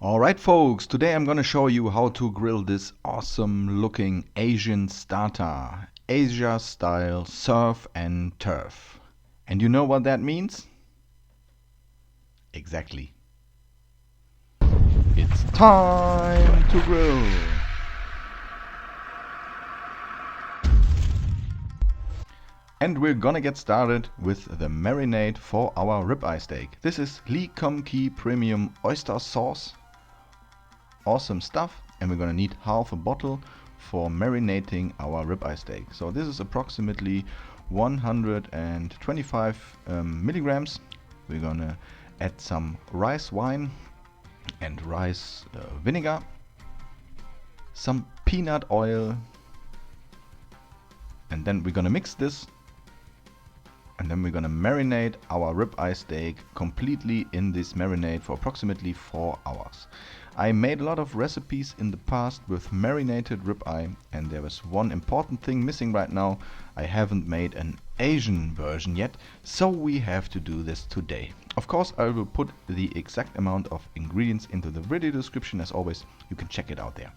Alright folks, today I'm gonna show you how to grill this awesome looking Asian starter. Asia style surf and turf. And you know what that means? Exactly. It's time to grill. And we're gonna get started with the marinade for our ribeye steak. This is Lee Kum Kee Premium Oyster Sauce. Awesome stuff, and we're gonna need half a bottle for marinating our ribeye steak. So this is approximately 125 milligrams. We're gonna add some rice wine and rice vinegar, some peanut oil, and then we're gonna mix this. And then we're gonna marinate our ribeye steak completely in this marinade for approximately 4 hours. I made a lot of recipes in the past with marinated ribeye, and there was one important thing missing right now. I haven't made an Asian version yet, so we have to do this today. Of course, I will put the exact amount of ingredients into the video description. As always, you can check it out there.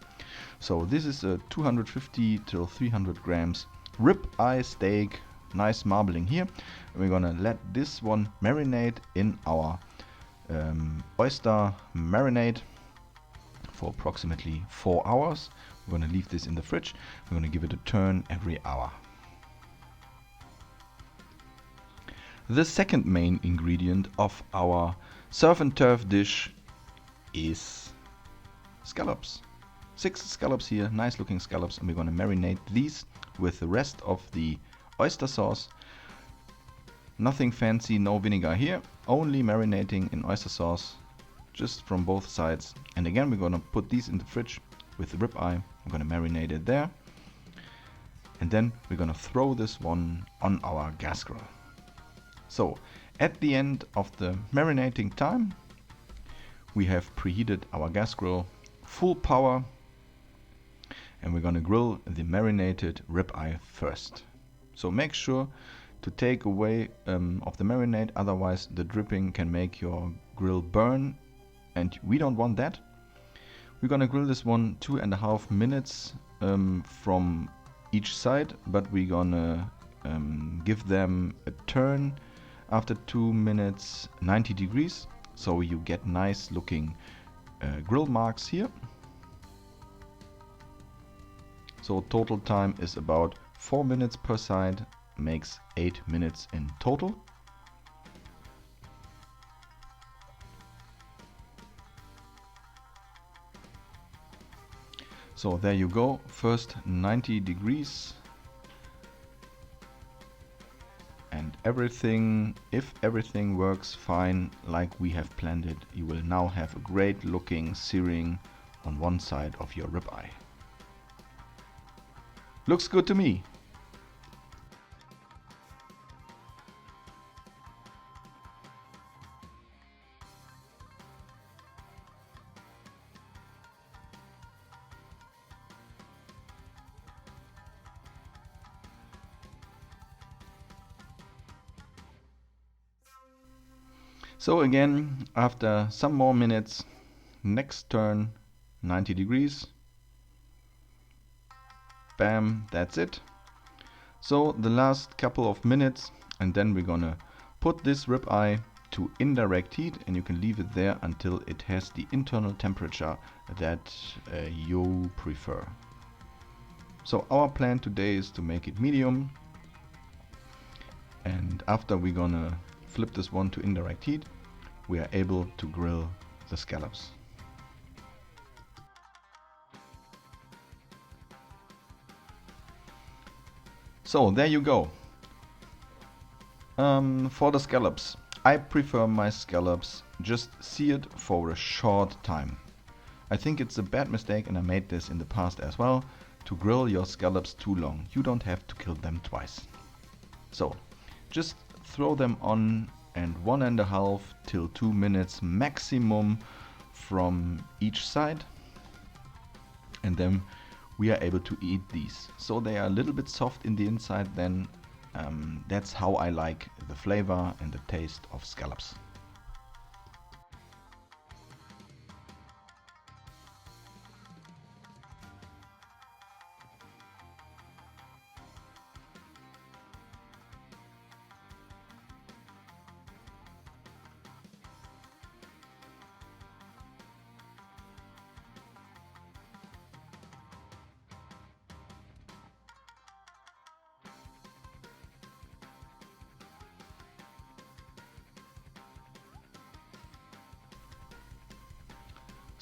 So this is a 250 to 300 grams ribeye steak. Nice marbling here. We're gonna let this one marinate in our oyster marinade for approximately 4 hours. We're gonna leave this in the fridge. We're gonna give it a turn every hour. The second main ingredient of our surf and turf dish is scallops. 6 scallops here, nice looking scallops, and we're gonna marinate these with the rest of the oyster sauce. Nothing fancy, no vinegar here, only marinating in oyster sauce, just from both sides. And again, we're gonna put these in the fridge with the ribeye. I'm gonna marinate it there, and then we're gonna throw this one on our gas grill. So at the end of the marinating time, we have preheated our gas grill full power, and we're gonna grill the marinated ribeye first. So make sure to take away of the marinade, otherwise the dripping can make your grill burn, and we don't want that. We're gonna grill this one 2.5 minutes from each side, but we're gonna give them a turn after 2 minutes 90 degrees, so you get nice looking grill marks here. So total time is about 4 minutes per side, makes 8 minutes in total. So there you go, first 90 degrees. And if everything works fine like we have planned it, you will now have a great looking searing on one side of your ribeye. Looks good to me. So again, after some more minutes, next turn 90 degrees. Bam, that's it. So the last couple of minutes, and then we're gonna put this ribeye to indirect heat, and you can leave it there until it has the internal temperature that you prefer. So our plan today is to make it medium, and after we're gonna flip this one to indirect heat, we are able to grill the scallops. So there you go. For the scallops, I prefer my scallops just seared for a short time. I think it's a bad mistake, and I made this in the past as well, to grill your scallops too long. You don't have to kill them twice. So just throw them on, and 1.5 till 2 minutes maximum from each side, and then we are able to eat these. So they are a little bit soft in the inside, then that's how I like the flavor and the taste of scallops.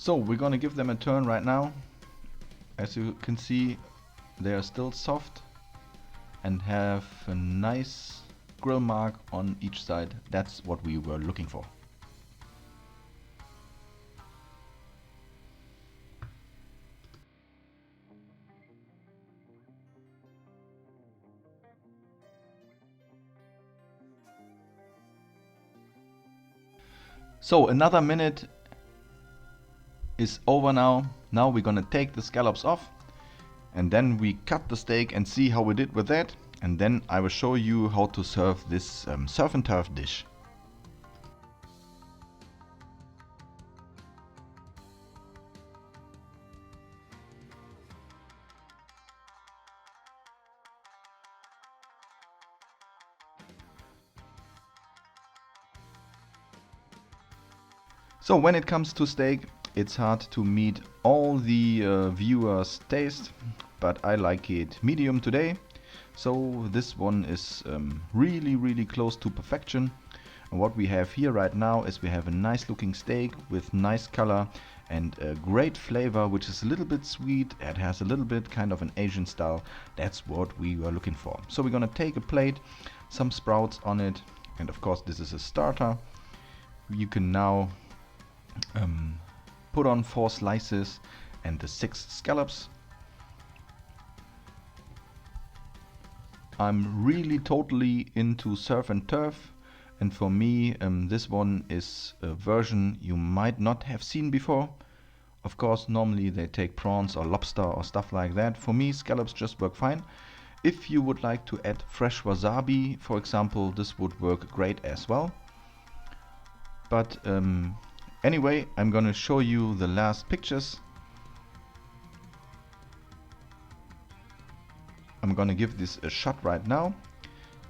So we're gonna give them a turn right now. As you can see, they are still soft and have a nice grill mark on each side. That's what we were looking for. So another minute is over now. Now we're gonna take the scallops off and then we cut the steak and see how we did with that. And then I will show you how to serve this surf and turf dish. So when it comes to steak, it's hard to meet all the viewers' taste, but I like it medium today. So this one is really close to perfection. And what we have here right now is we have a nice looking steak with nice color and a great flavor, which is a little bit sweet. It has a little bit kind of an Asian style. That's what we were looking for. So we're gonna take a plate, some sprouts on it, and of course this is a starter. You can now put on 4 slices and the 6 scallops. I'm really totally into surf and turf, and for me this one is a version you might not have seen before. Of course, normally they take prawns or lobster or stuff like that. For me, scallops just work fine. If you would like to add fresh wasabi, for example, this would work great as well. But anyway, I'm gonna show you the last pictures. I'm gonna give this a shot right now.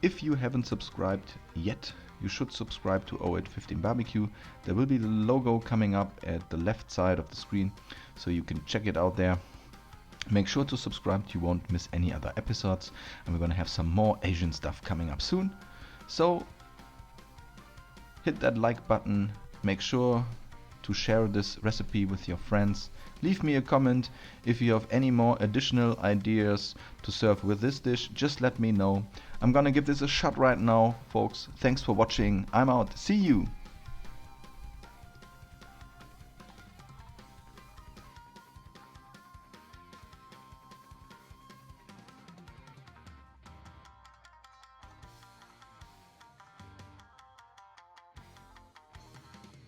If you haven't subscribed yet, you should subscribe to 0815 Barbecue. There will be the logo coming up at the left side of the screen, so you can check it out there. Make sure to subscribe, you won't miss any other episodes, and we're gonna have some more Asian stuff coming up soon. So hit that like button, make sure to share this recipe with your friends. Leave me a comment if you have any more additional ideas to serve with this dish. Just let me know. I'm gonna give this a shot right now, folks. Thanks for watching. I'm out. See you.